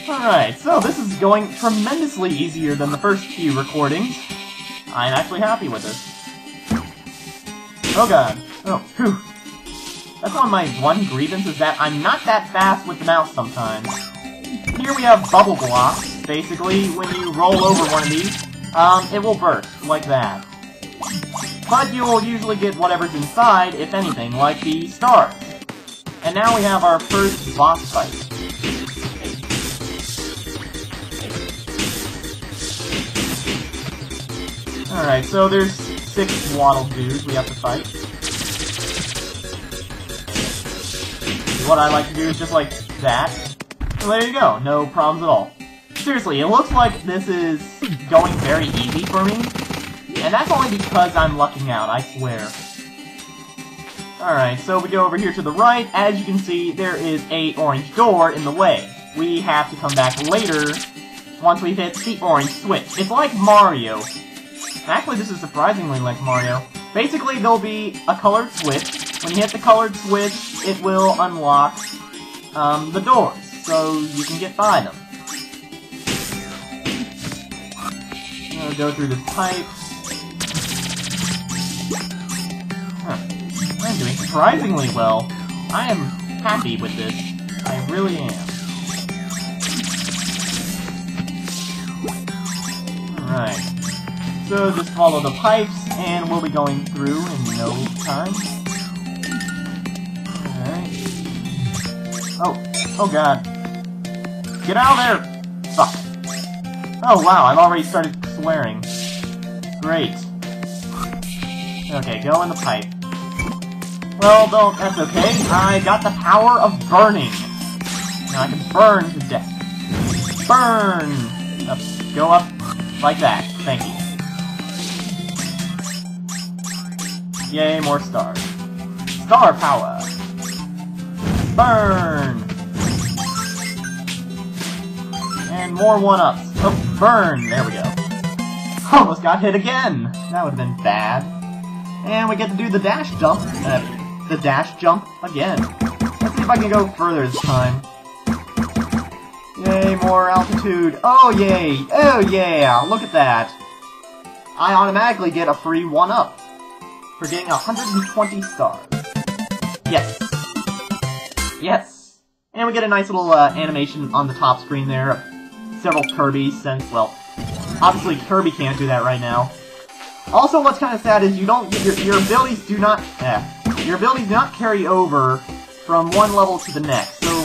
Alright, so this is going tremendously easier than the first few recordings. I'm actually happy with this. Oh god. Oh, phew. That's one grievance is that I'm not that fast with the mouse sometimes. Here we have bubble blocks. Basically, when you roll over one of these, it will burst, like that. But you will usually get whatever's inside, if anything, like the stars. And now we have our first boss fight. Alright, so there's 6 waddle dudes we have to fight. What I like to do is just like that. So there you go, no problems at all. Seriously, it looks like this is going very easy for me. And that's only because I'm lucking out, I swear. Alright, so we go over here to the right. As you can see, there is a orange door in the way. We have to come back later once we've hit the orange switch. It's like Mario. Actually, this is surprisingly like Mario. Basically, there'll be a colored switch. When you hit the colored switch, it will unlock the doors, so you can get by them. I'll go through this pipe. I'm doing surprisingly well. I am happy with this. I really am. Alright. So just follow the pipes, and we'll be going through in no time. Alright. Oh god. Get out of there! Fuck. Oh wow, I've already started swearing. Great. Okay, go in the pipe. Well, that's okay. I got the power of burning. Now I can burn to death. Burn! Up, go up like that. Thank you. Yay, more stars. Star power! Burn! And more one-ups. Oh, burn! There we go. Almost got hit again! That would have been bad. And we get to do the dash jump. The dash jump again. Let's see if I can go further this time. Yay, more altitude. Oh, yay! Oh, yeah! Look at that! I automatically get a free one-up for getting 120 stars. Yes. Yes. And we get a nice little animation on the top screen there of several Kirbys, since, well, obviously Kirby can't do that right now. Also, what's kind of sad is you don't your abilities do not carry over from one level to the next. So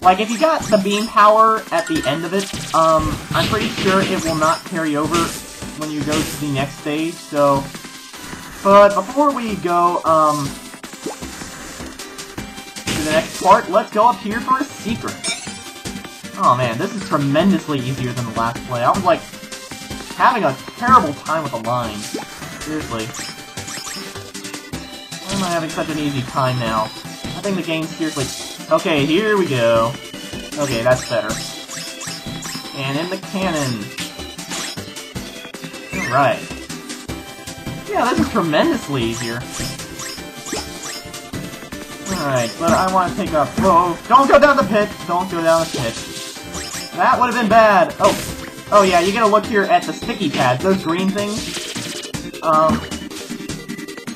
like if you got the beam power at the end of it, I'm pretty sure it will not carry over when you go to the next stage. So, but before we go to the next part, let's go up here for a secret. Oh man, this is tremendously easier than the last play. I was like having a terrible time with the line. Seriously. Why am I having such an easy time now? I think the game's seriously... Okay, here we go. Okay, that's better. And in the cannon. Alright. Yeah, this is tremendously easier. Alright, but I want to take a... Whoa, don't go down the pit! Don't go down the pit. That would have been bad! Oh yeah, you gotta look here at the sticky pads, those green things.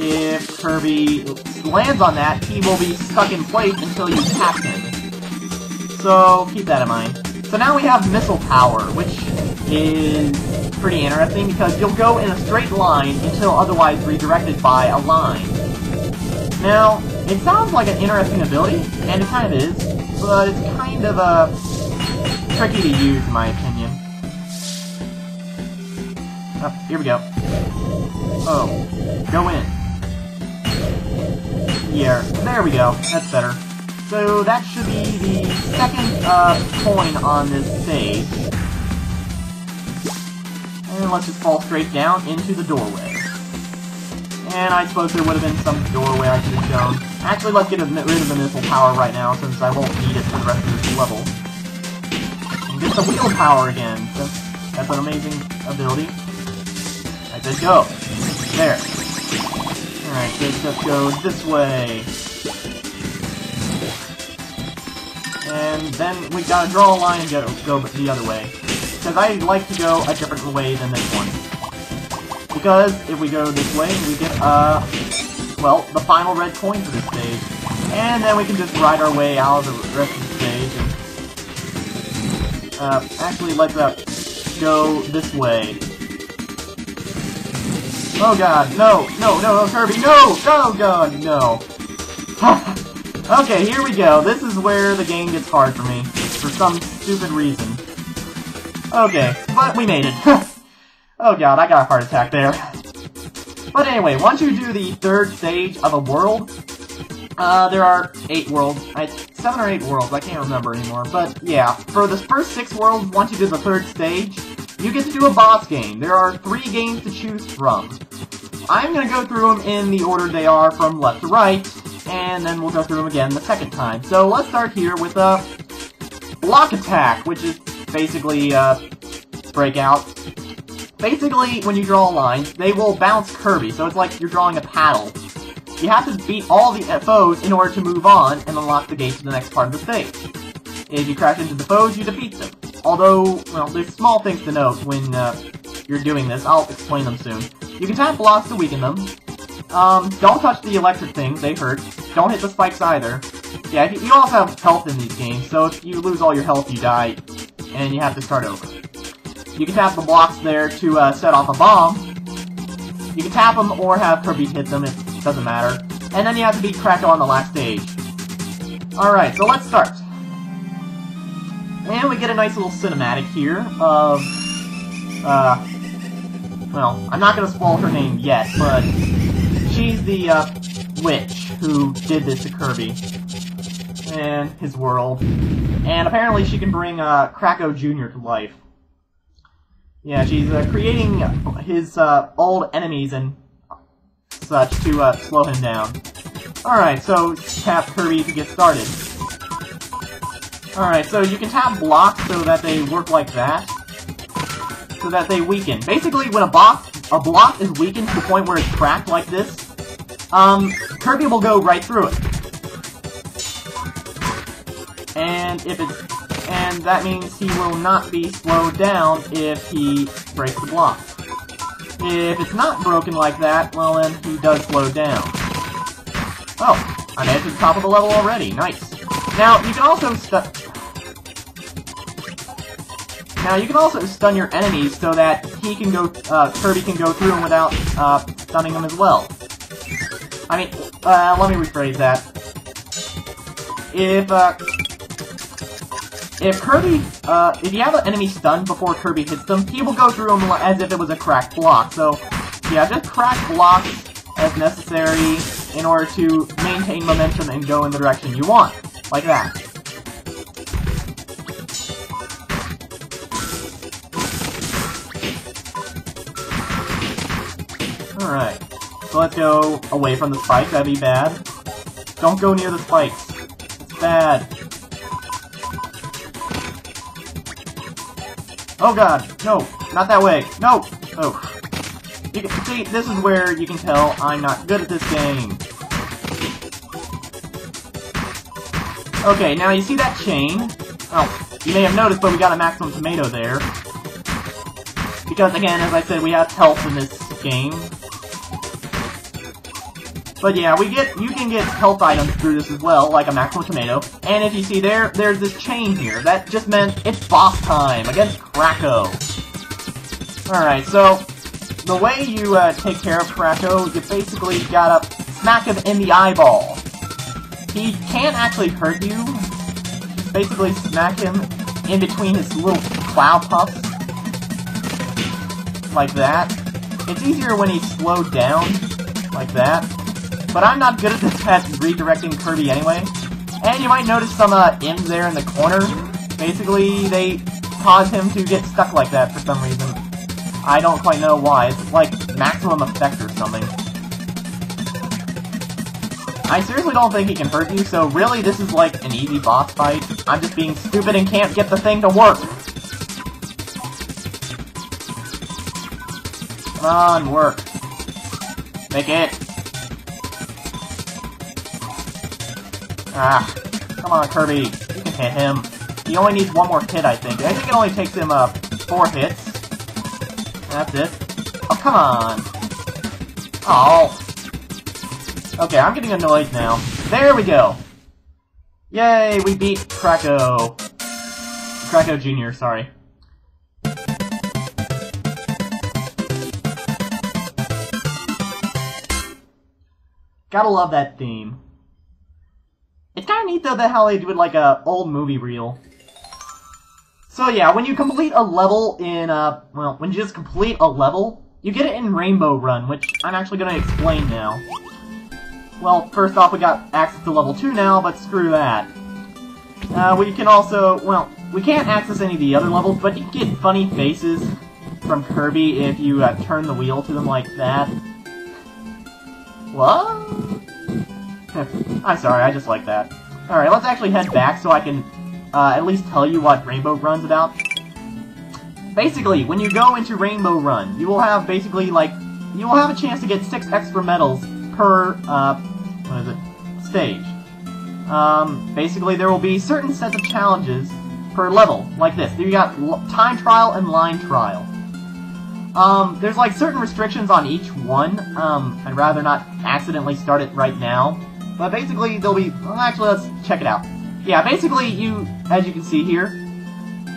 If Kirby lands on that, he will be stuck in place until you tap him. So, keep that in mind. So now we have missile power, which is pretty interesting because you'll go in a straight line until otherwise redirected by a line. Now, it sounds like an interesting ability, and it kind of is, but it's kind of, tricky to use in my opinion. Oh, here we go. Oh, go in. Yeah, there we go. That's better. So that should be the second coin on this stage. And let's just fall straight down into the doorway. And I suppose there would have been some doorway I could have shown. Actually, let's get rid of the missile power right now, since I won't need it for the rest of this level. And get the wheel power again, since that's an amazing ability. I said go. There. Alright, let's just go this way. And then we gotta draw a line and go the other way. Because I like to go a different way than this one. Because if we go this way, we get, well, the final red coin for this stage. And then we can just ride our way out of the rest of the stage. And, actually, let's, go this way. Oh god, no, Kirby, no! Oh god, no! Okay, here we go. This is where the game gets hard for me. For some stupid reason. Okay, but we made it. Oh god, I got a heart attack there. But anyway, once you do the third stage of a world, there are 8 worlds. 7 or 8 worlds, I can't remember anymore. But yeah, for the first 6 worlds, once you do the third stage, you get to do a boss game. There are 3 games to choose from. I'm gonna go through them in the order they are from left to right, and then we'll go through them again the second time. So let's start here with Block Attack, which is basically Breakout. Basically, when you draw lines, they will bounce Kirby, so it's like you're drawing a paddle. You have to beat all the foes in order to move on and unlock the gate to the next part of the stage. If you crash into the foes, you defeat them. Although, well, there's small things to note when you're doing this. I'll explain them soon. You can tap blocks to weaken them. Don't touch the electric things, they hurt. Don't hit the spikes either. Yeah, you also have health in these games, so if you lose all your health, you die, and you have to start over. You can tap the blocks there to set off a bomb. You can tap them or have Kirby hit them, it doesn't matter. And then you have to beat Kracko on the last stage. Alright, so let's start. And we get a nice little cinematic here of, well, I'm not gonna spoil her name yet, but she's the, witch who did this to Kirby. And his world. And apparently she can bring, Kracko Jr. to life. Yeah, she's, creating his, old enemies and such to, slow him down. Alright, so tap Kirby to get started. Alright, so you can tap blocks so that they work like that. So that they weaken. Basically, when a block is weakened to the point where it's cracked like this, Kirby will go right through it. And and that means he will not be slowed down if he breaks the block. If it's not broken like that, well then he does slow down. Oh, I made it to the top of the level already. Nice. Now you can also stun your enemies so that he can go, Kirby can go through them without stunning them as well. I mean, let me rephrase that. If Kirby, if you have an enemy stunned before Kirby hits them, he will go through them as if it was a cracked block. So, yeah, just crack blocks as necessary in order to maintain momentum and go in the direction you want. Like that. Alright, so let's go away from the spikes, that'd be bad. Don't go near the spikes. It's bad. Oh god, no, not that way. No! Oh. You can see, this is where you can tell I'm not good at this game. Okay, now you see that chain? Oh, you may have noticed, but we got a maximum tomato there. Because again, as I said, we have health in this game. But yeah, you can get health items through this as well, like a maximum tomato. And if you see there's this chain here. That just meant it's boss time against Kracko. Alright, so the way you take care of Kracko, you basically gotta smack him in the eyeball. He can't actually hurt you. Just basically smack him in between his little cloud puffs. Like that. It's easier when he's slowed down. Like that. But I'm not good at this at redirecting Kirby anyway. And you might notice some M's there in the corner. Basically, they cause him to get stuck like that for some reason. I don't quite know why. It's like maximum effect or something. I seriously don't think he can hurt you, so really this is like an easy boss fight. I'm just being stupid and can't get the thing to work. Come on, work. Make it. Ah, come on, Kirby. You can hit him. He only needs one more hit, I think. I think it only takes him 4 hits. That's it. Oh, come on. Oh. Okay, I'm getting annoyed now. There we go. Yay, we beat Kracko. Kracko Jr., sorry. Gotta love that theme. It's kinda neat though that how they do it like a old movie reel. So yeah, when you complete a level in well, when you just complete a level, you get it in Rainbow Run, which I'm actually gonna explain now. Well, first off, we got access to level 2 now, but screw that. We can also, well, we can't access any of the other levels, but you can get funny faces from Kirby if you turn the wheel to them like that. What? I'm sorry, I just like that. Alright, let's actually head back so I can at least tell you what Rainbow Run's about. Basically, when you go into Rainbow Run, you will have basically, like, you will have a chance to get 6 extra medals per, what is it, stage. Basically, there will be certain sets of challenges per level, like this. You got Time Trial and Line Trial. There's like certain restrictions on each one. I'd rather not accidentally start it right now. But basically, there'll be... Well, actually, let's check it out. Yeah, basically, as you can see here,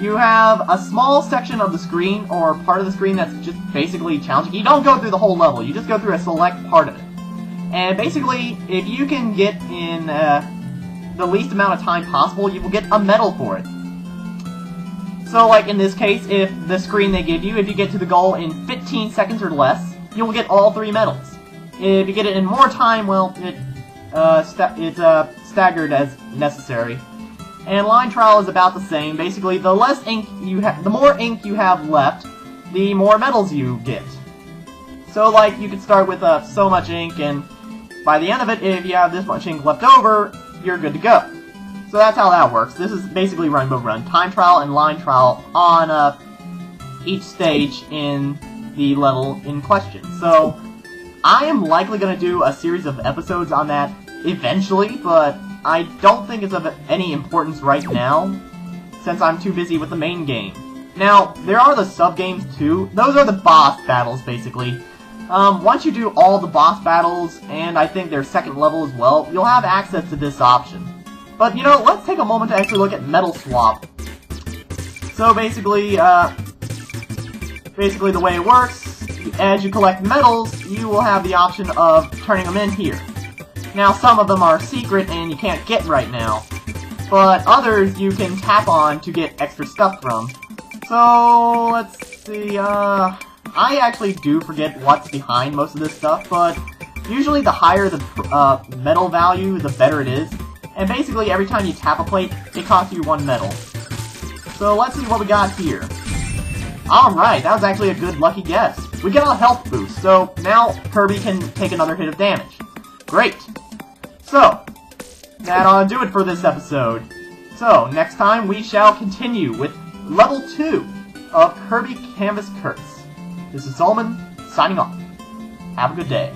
you have a small section of the screen, or part of the screen that's just basically challenging. You don't go through the whole level, you just go through a select part of it. And basically, if you can get in the least amount of time possible, you will get a medal for it. So, like in this case, if the screen they give you, if you get to the goal in 15 seconds or less, you will get all 3 medals. If you get it in more time, well, it's staggered as necessary. And Line Trial is about the same. Basically, the less ink you have, the more ink you have left, the more medals you get. So, like, you could start with so much ink, and by the end of it, if you have this much ink left over, you're good to go. So that's how that works. This is basically Rainbow Run. Time Trial and Line Trial on each stage in the level in question. So I am likely going to do a series of episodes on that eventually, but I don't think it's of any importance right now, since I'm too busy with the main game. Now, there are the sub-games too. Those are the boss battles, basically. Once you do all the boss battles, and I think their second level as well, you'll have access to this option. But, you know, let's take a moment to actually look at Medal Swap. So basically, the way it works, as you collect medals, you will have the option of turning them in here. Now, some of them are secret and you can't get right now, but others you can tap on to get extra stuff from. So, let's see, I actually do forget what's behind most of this stuff, but usually the higher the medal value, the better it is. And basically, every time you tap a plate, it costs you 1 medal. So let's see what we got here. Alright, that was actually a good lucky guess. We get a health boost, so now Kirby can take another hit of damage. Great! So, that ought to do it for this episode. So, next time we shall continue with Level 2 of Kirby Canvas Curse. This is Solomon, signing off. Have a good day.